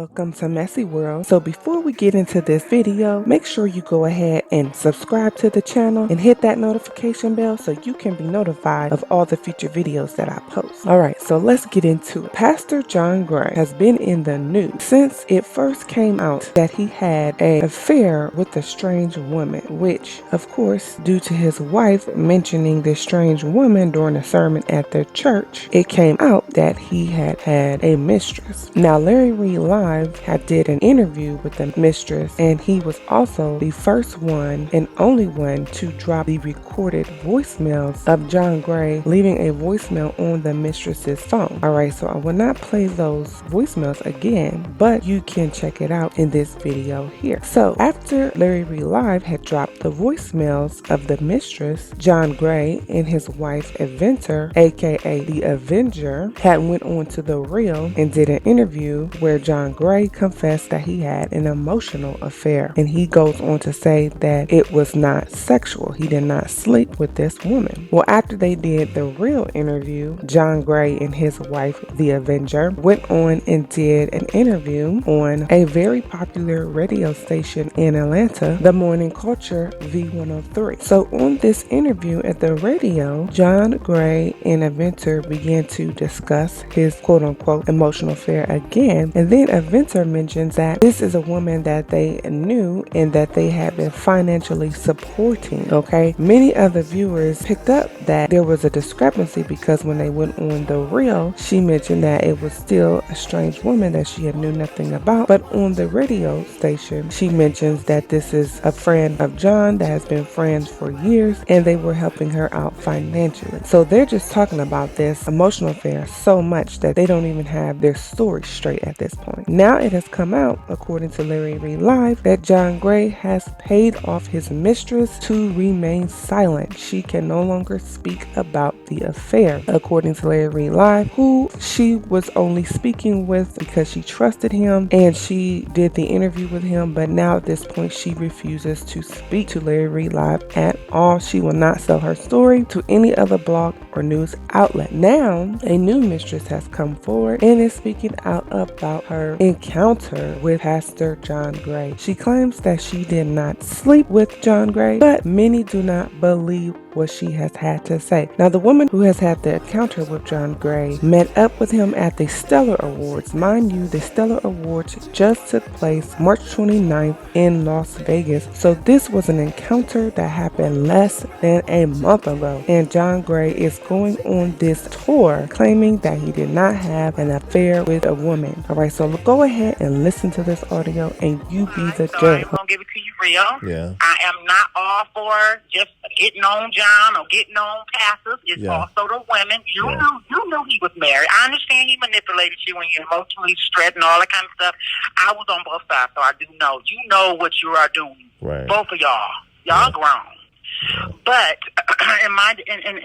welcome to Messy World. So before we get into this video, make sure you go ahead and subscribe to the channel and hit that notification bell so you can be notified of all the future videos that I post. Alright, so let's get into it. Pastor John Gray has been in the news since it first came out that he had an affair with a strange woman, which, of course, due to his wife mentioning this strange woman during a sermon at their church, it came out that he had a mistress. Now, Larry Reid Live had did an interview with the mistress, and he was also the first one and only one to drop the recorded voicemails of John Gray leaving a voicemail on the mistress's phone. Alright, so I will not play those voicemails again, but you can check it out in this video here. So after Larry Reid Live had dropped the voicemails of the mistress, John Gray and his wife Avenger, aka the Avenger, had went on to The Real and did an interview where John Gray confessed that he had an emotional affair, and he goes on to say that it was not sexual. He did not sleep with this woman. Well, after they did The Real interview, John Gray and his wife, the Avenger, went on and did an interview on a very popular radio station in Atlanta, The Morning Culture V103. So on this interview at the radio, John Gray and Avenger began to discuss his quote-unquote emotional affair again, and then Avenger mentions that this is a woman that they knew and that they had been financially supporting. Okay, many of the viewers picked up that there was a discrepancy because when they went on The Real, she mentioned that it was still a strange woman that she had knew nothing about, but on the radio station she mentions that this is a friend of John that has been friends for years and they were helping her out financially. So they're just talking about this emotional affair so much that they don't even have their story straight at this point. Now it has come out, according to Larry Reid Live, that John Gray has paid off his mistress to remain silent. She can no longer speak about the affair, according to Larry Reid Live, who she was only speaking with because she trusted him and she did the interview with him, but now at this point she refuses to speak to Larry Reid Live at all. She will not sell her story to any other blog or news outlet. Now a new mistress has come forward and is speaking out about her encounter with Pastor John Gray. She claims that she did not sleep with John Gray, but many do not believe what she has had to say. Now, the woman who has had the encounter with John Gray met up with him at the Stellar Awards. Mind you, the Stellar Awards just took place March 29th in Las Vegas. So this was an encounter that happened less than a month ago. And John Gray is going on this tour claiming that he did not have an affair with a woman. All right, so go ahead and listen to this audio and you be the judge. I'm going to give it to you real. Yeah. I am not all for just getting on John or getting on pastors. It's also the women. You knew he was married. I understand he manipulated you when you're emotionally stressed and all that kind of stuff. I was on both sides, so I do know. You know what you are doing. Right. Both of y'all. Y'all grown. Yeah. But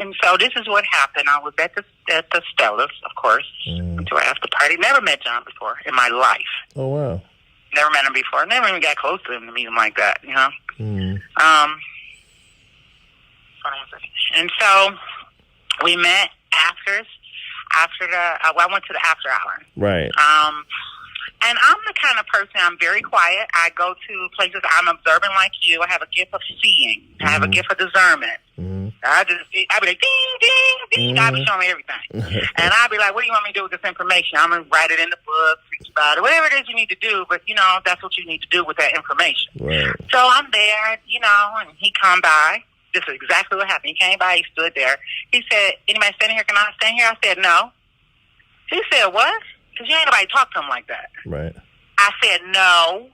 and so this is what happened. I was at the Stellars, of course, to an after party. Never met John before in my life. Oh wow. Never met him before. Never even got close to him to meet him like that, you know. And so we met after I went to the after hour. Right. And I'm the kind of person, I'm very quiet. I go to places, I'm observant like you. I have a gift of seeing. I have a gift of discernment. I be like, ding, ding, ding. God be showing me everything. And I be like, what do you want me to do with this information? I'm going to write it in the book, preach about it, whatever it is you need to do. But, you know, that's what you need to do with that information. Right. So I'm there, you know, and he come by. This is exactly what happened. He came by, he stood there. He said, anybody standing here? Can I stand here? I said, no. He said, what? Because you ain't nobody talk to him like that. Right. I said, no.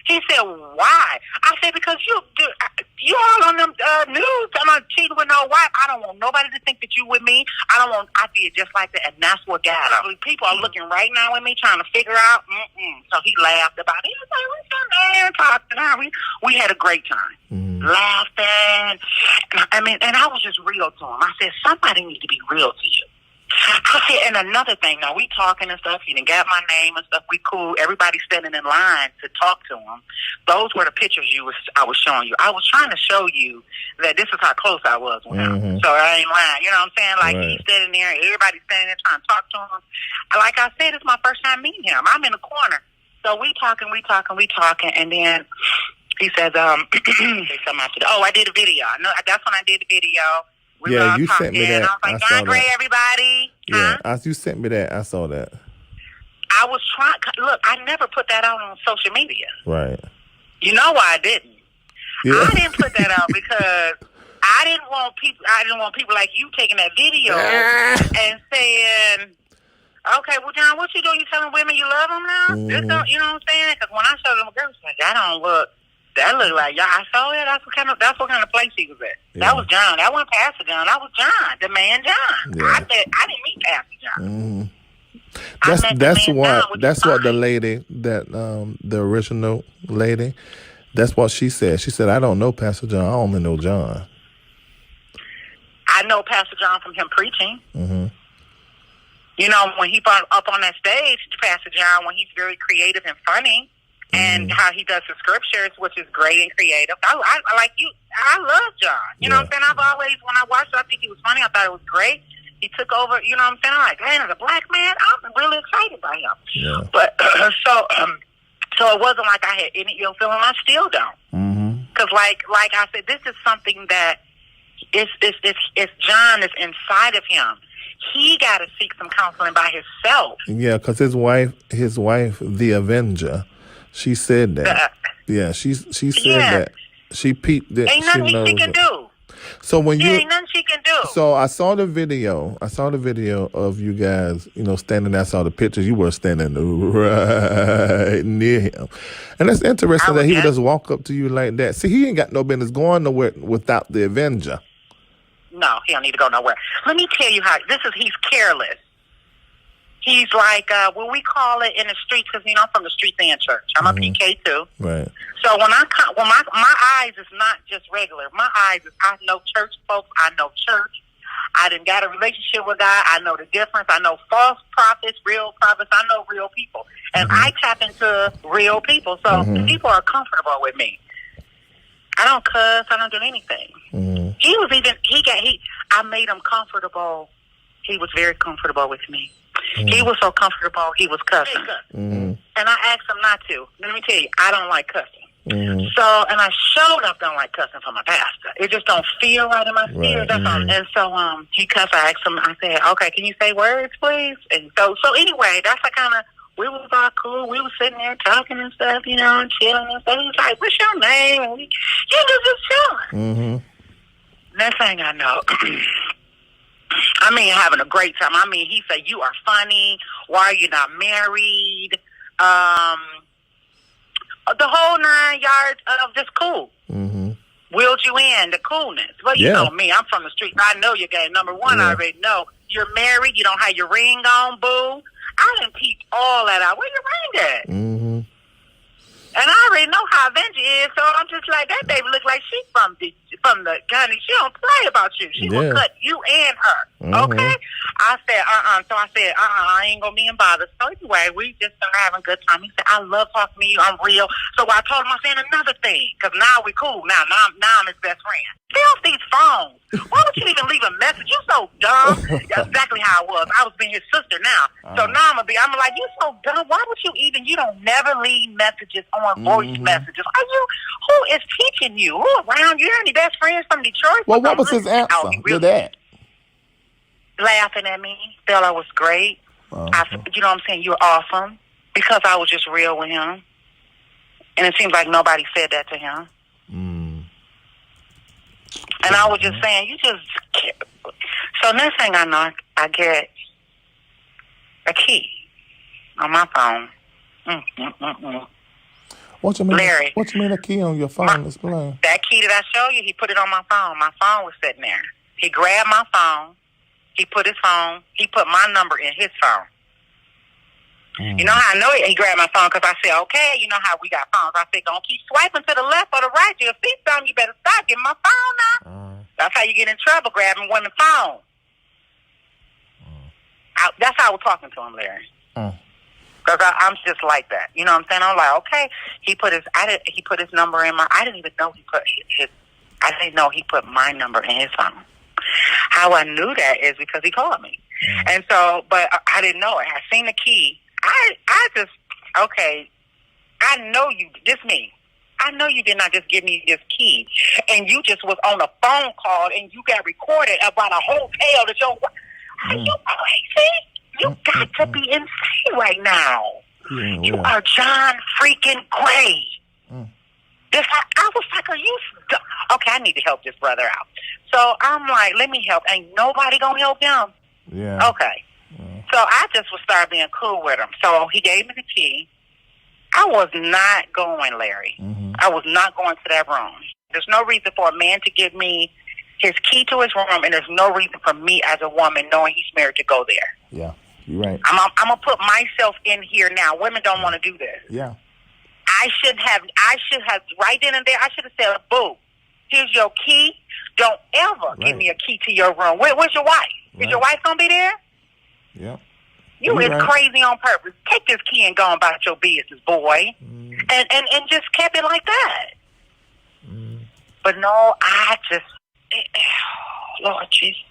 He said, why? I said, because you all on them news talking about cheating with no wife. I don't want nobody to think that you with me. I did just like that. And that's what got it. People are looking right now with me trying to figure out. So he laughed about it. He was like, what's your man talking? We had a great time. Laughing. And I was just real to him. I said, somebody needs to be real to you. I said, and another thing, now we talking and stuff, he done got my name and stuff, we cool, everybody standing in line to talk to him. Those were the pictures I was showing you. I was trying to show you that this is how close I was with him. So I ain't lying, you know what I'm saying? Like, he's standing there, everybody's standing there trying to talk to him. Like I said, it's my first time meeting him. I'm in the corner. So we talking, and then he says, I did a video. No, that's when I did the video. We Yeah, were you talking, sent me that. and I was like, John Gray, everybody. Yeah, Huh? you sent me that. I saw that. I was trying. Look, I never put that out on social media. Right. You know why I didn't? Yeah. I didn't put that out because I didn't want people like you taking that video and saying, "Okay, well, John, what you doing? You telling women you love them now? Mm-hmm. This don't, you know what I'm saying?" Because when I showed them girls, like, that look like y'all. I saw it. That's what kind of place he was at. Yeah. That was John. That wasn't Pastor John. That was John, the man John. Yeah. I didn't meet Pastor John. Mm-hmm. That's what the lady that the original lady, that's what she said. She said, I don't know Pastor John. I only know John. I know Pastor John from him preaching. Mm-hmm. You know, when he brought up on that stage, Pastor John, when he's very creative and funny, and how he does the scriptures, which is great and creative. I like you. I love John. You know what I'm saying? I've always, when I watched it, I think he was funny. I thought it was great. He took over, you know what I'm saying? I'm like, man, as a black man, I'm really excited by him. Yeah. But so it wasn't like I had any ill feeling. I still don't. Because like I said, this is something that it's John is inside of him. He got to seek some counseling by himself. Yeah, because his wife, the Avenger, she said that. She said that. She peeped that. Ain't nothing she can do. So when ain't nothing she can do. So I saw the video. Of you guys, standing there. I saw the pictures. You were standing right near him, and it's interesting that he would just walk up to you like that. See, he ain't got no business going nowhere without the Avenger. No, he don't need to go nowhere. Let me tell you how he's careless. He's like what we call it in the streets, because I'm from the streets and church. I'm a PK too. Right. So when my eyes is not just regular. My eyes is I know church folks. I know church. I done got a relationship with God. I know the difference. I know false prophets, real prophets. I know real people, and I tap into real people. So people are comfortable with me. I don't cuss. I don't do anything. He was even I made him comfortable. He was very comfortable with me. He was so comfortable, he was cussing. And I asked him not to. Let me tell you, I don't like cussing. So, and I showed up don't like cussing from my pastor. It just don't feel right in my spirit. That's all. And so he cussed. I asked him, I said, okay, can you say words, please? And so anyway, that's the kind of, we was all cool. We was sitting there talking and stuff, and chilling and stuff. He was like, what's your name? And he was just chilling. Next thing I know, having a great time. He said, you are funny. Why are you not married? The whole 9 yards of just cool. Wheeled you in, the coolness. Well, you know me. I'm from the street. I know your game. Number one, I already know. You're married. You don't have your ring on, boo. I done peeped all that out. Where your ring at? And I already know how Avenger is, so I'm just like, that baby look like she from the county. She don't play about you. She will cut you and her. Okay? I said, So I said, I ain't gonna be in bother. So anyway, we just started having a good time. He said, I love talking to you. I'm real. So I told him, I said another thing, because now we cool. Now I'm his best friend. Get off these phones. Why would you even leave a message? You so dumb. That's exactly how I was. I was being his sister now. So now I'm like, you so dumb. Why would you don't never leave messages on voice messages. Who is teaching you? Who around you? Any best friends from Detroit? Well, what was his answer to that? Laughing at me. Felt I was great. You know what I'm saying? You're awesome. Because I was just real with him. And it seems like nobody said that to him. And I was just saying, so next thing I know, I get a key on my phone. What you mean? Larry. What you mean a key on your phone? Explain. That key that I showed you, he put it on my phone. My phone was sitting there. He grabbed my phone. He put my number in his phone. You know how I know it? He grabbed my phone because I said, okay, you know how we got phones. I said, don't keep swiping to the left or the right. You'll see something. You better stop. Give me my phone now. That's how you get in trouble, grabbing women's phone. That's how I was talking to him, Larry. Because I'm just like that. You know what I'm saying? I'm like, okay. He put his number in my. I didn't even know he put his. I didn't know he put my number in his phone. How I knew that is because he called me, and so. But I didn't know it. I seen the key. I just okay. I know you. This me. I know you did not just give me this key, and you just was on a phone call, and you got recorded about a hotel that your. Are you crazy? You got to be insane right now. You are John freaking Gray. This, I was like, are you... Okay, I need to help this brother out. So I'm like, let me help. Ain't nobody gonna help him? Yeah. Okay. So I just would start being cool with him. So he gave me the key. I was not going, Larry. I was not going to that room. There's no reason for a man to give me his key to his room, and there's no reason for me as a woman, knowing he's married, to go there. Yeah, you're right. I'm gonna put myself in here now. Women don't want to do this. Yeah. I should have right then and there. I should have said, "Boo, here's your key. Don't ever give me a key to your room. Where's your wife? Is your wife gonna be there?" Yeah. You is crazy on purpose. Take this key and go about your business, boy. And just kept it like that. But no, I just, Lord Jesus.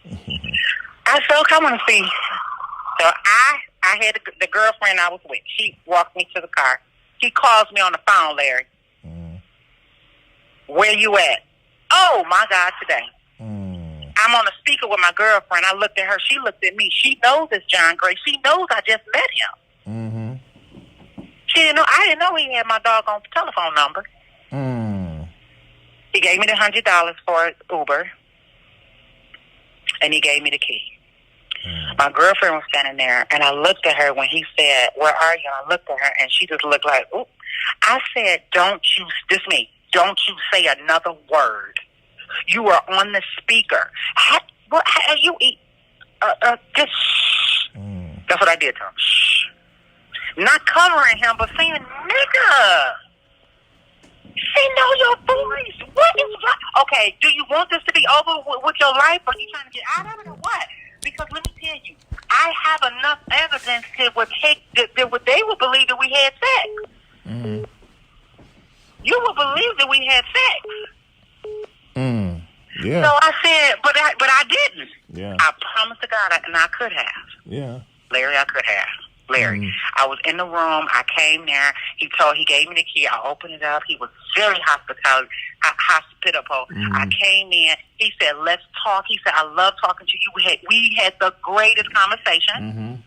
I said, okay, I want to see. So I had the girlfriend I was with. She walked me to the car. She calls me on the phone, Larry. Where you at? Oh, my God, today. I'm on a speaker with my girlfriend. I looked at her. She looked at me. She knows it's John Gray. She knows I just met him. She didn't know. I didn't know he had my doggone telephone number. He gave me the $100 for Uber, and he gave me the key. My girlfriend was standing there, and I looked at her when he said, "Where are you?" And I looked at her, and she just looked like, "Oop." I said, "Don't you, this me, don't you say another word. You are on the speaker. How you eat? Just shh." That's what I did to him. Shh. Not covering him, but saying, "Nigga, say know your voice. What is right?" Okay, do you want this to be over with your life, or are you trying to get out of it, or what? Because let me tell you, I have enough evidence that they would believe that we had sex. You would believe that we had sex. Yeah. So I said, but I didn't. Yeah. I promised to God, and I could have. Yeah. Larry, I could have. Larry, I was in the room. I came there. He gave me the key. I opened it up. He was very hospitable. I came in. He said, "Let's talk." He said, "I love talking to you." We had the greatest conversation.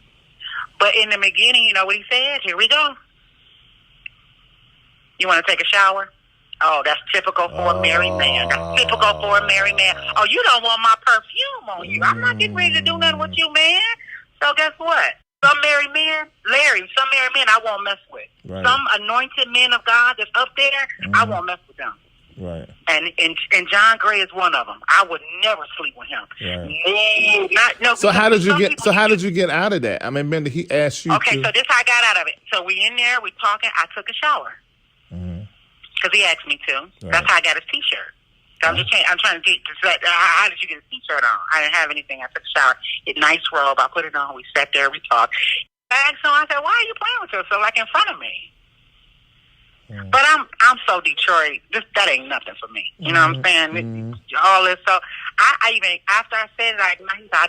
But in the beginning, you know what he said? Here we go. You want to take a shower? Oh, that's typical for a married man. That's typical for a married man. Oh, you don't want my perfume on you. I'm not getting ready to do nothing with you, man. So guess what? Some married men, Larry, some married men I won't mess with. Right. Some anointed men of God that's up there, I won't mess with them. Right. And John Gray is one of them. I would never sleep with him. Right. No. So how did you get out of that? I mean, remember he asked you. Okay, so this how I got out of it. So we in there, we talking. I took a shower because he asked me to. Right. That's how I got his T-shirt. So I'm trying to get. How did you get a T-shirt on? I didn't have anything. I took a shower. Get a nice robe. I put it on. We sat there. We talked. I asked him. I said, "Why are you playing with yourself like in front of me?" But I'm so Detroit. That ain't nothing for me. You know what I'm saying? All this. So I even after I said it, I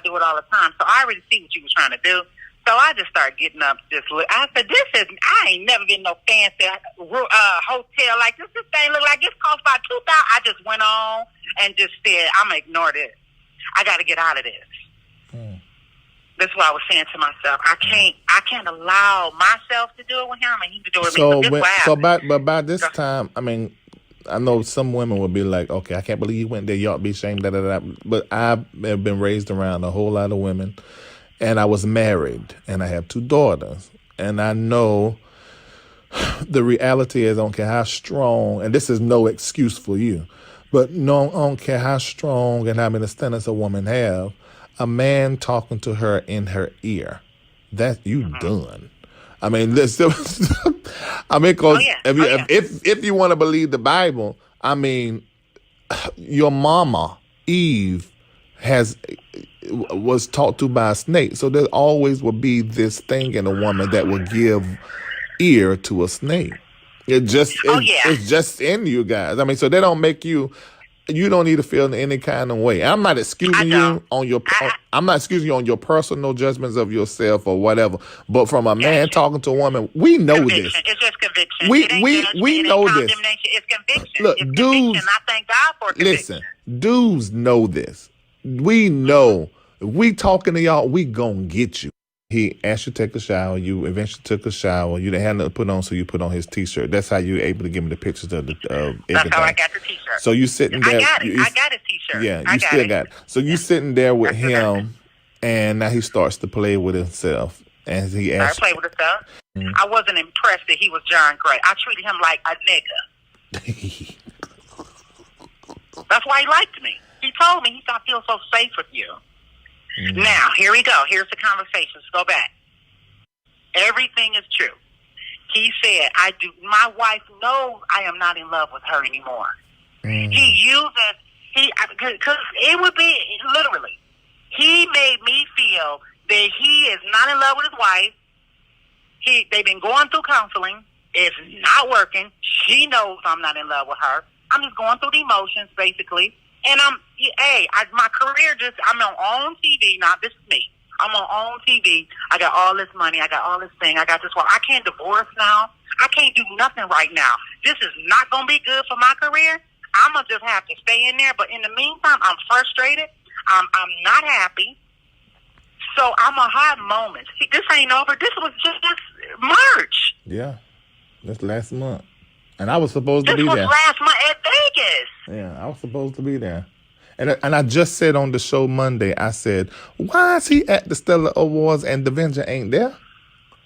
do it all the time. So I already see what you was trying to do. So I just started getting up. I said, I ain't never been no fancy hotel like this. This thing look like this cost about $2,000. I just went on and just said, I'm gonna ignore this. I got to get out of this. That's what I was saying to myself. I can't allow myself to do it with him, and he to do it with me. But by this time, I mean, I know some women would be like, okay, I can't believe you went there. You ought to be ashamed. But I have been raised around a whole lot of women, and I was married, and I have 2 daughters, and I know the reality is, I don't care how strong, and this is no excuse for you, but no, I don't care how strong and how many standards a woman have. A man talking to her in her ear, that you done. I mean, listen. Because if you want to believe the Bible, I mean, your mama Eve was taught to by a snake, so there always will be this thing in a woman that will give ear to a snake. It's just in you guys. I mean, so they don't make you. You don't need to feel in any kind of way. I'm not excusing you on your. I'm not excusing you on your personal judgments of yourself or whatever. But from a man talking to a woman, we know conviction. this. It's just conviction. conviction. We it ain't we judgment, we it know ain't this. condemnation. It's conviction. Look, It's dudes. conviction. I thank God for conviction. Listen, dudes know this. We know. If we talking to y'all, we gonna get you. He asked you to take a shower. You eventually took a shower. You didn't have nothing to put on, so you put on his T-shirt. That's how you were able to give me the pictures of everything. That's how I got the T-shirt. So you sitting there. I got it. I got his T-shirt. Yeah, you still got it. So you sitting there with him, and now he starts to play with himself. And he asked. I played with himself. I wasn't impressed that he was John Gray. I treated him like a nigga. That's why he liked me. He told me, he said, I feel so safe with you. Now, here we go. Here's the conversation. Let's go back. Everything is true. He said, my wife knows I am not in love with her anymore. He uses, because it would be, literally, he made me feel that he is not in love with his wife. They've been going through counseling. It's not working. She knows I'm not in love with her. I'm just going through the emotions, basically. And my career I'm on TV. Now, this is me. I'm on TV. I got all this money. I got all this thing. I got this one. I can't divorce now. I can't do nothing right now. This is not going to be good for my career. I'm going to just have to stay in there. But in the meantime, I'm frustrated. I'm not happy. So I'm going to have moments. See, this ain't over. This was just March. Yeah. That's last month. And I was supposed to be there. This was last month at Vegas. Yeah, I was supposed to be there. And I just said on the show Monday, I said, why is he at the Stellar Awards and the Avenger ain't there?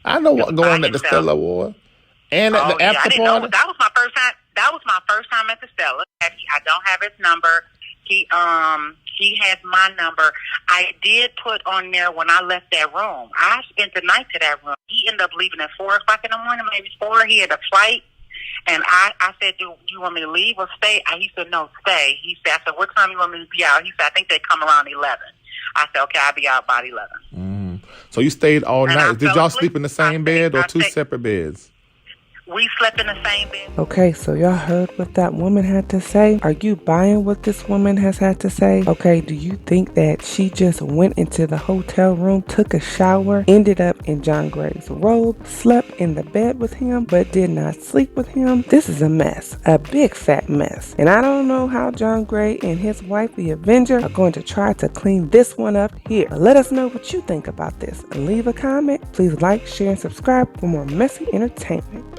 I know what's going on at the Stellar Awards. And at the after party. That was my first time. That was my first time at the Stellar. I don't have his number. He has my number. I did put on there when I left that room. I spent the night to that room. He ended up leaving at 4 o'clock in the morning, maybe 4. He had a flight. And I said, do you want me to leave or stay? He said, no, stay. I said, what time you want me to be out? He said, I think they come around 11. I said, okay, I'll be out about 11. So you stayed all night. Did y'all sleep in the same bed or two separate beds? We slept in the same bed. Okay, so y'all heard what that woman had to say? Are you buying what this woman has had to say? Okay, do you think that she just went into the hotel room, took a shower, ended up in John Gray's robe, slept in the bed with him, but did not sleep with him? This is a mess, a big fat mess. And I don't know how John Gray and his wife, the Avenger, are going to try to clean this one up here. Let us know what you think about this and leave a comment. Please like, share, and subscribe for more messy entertainment.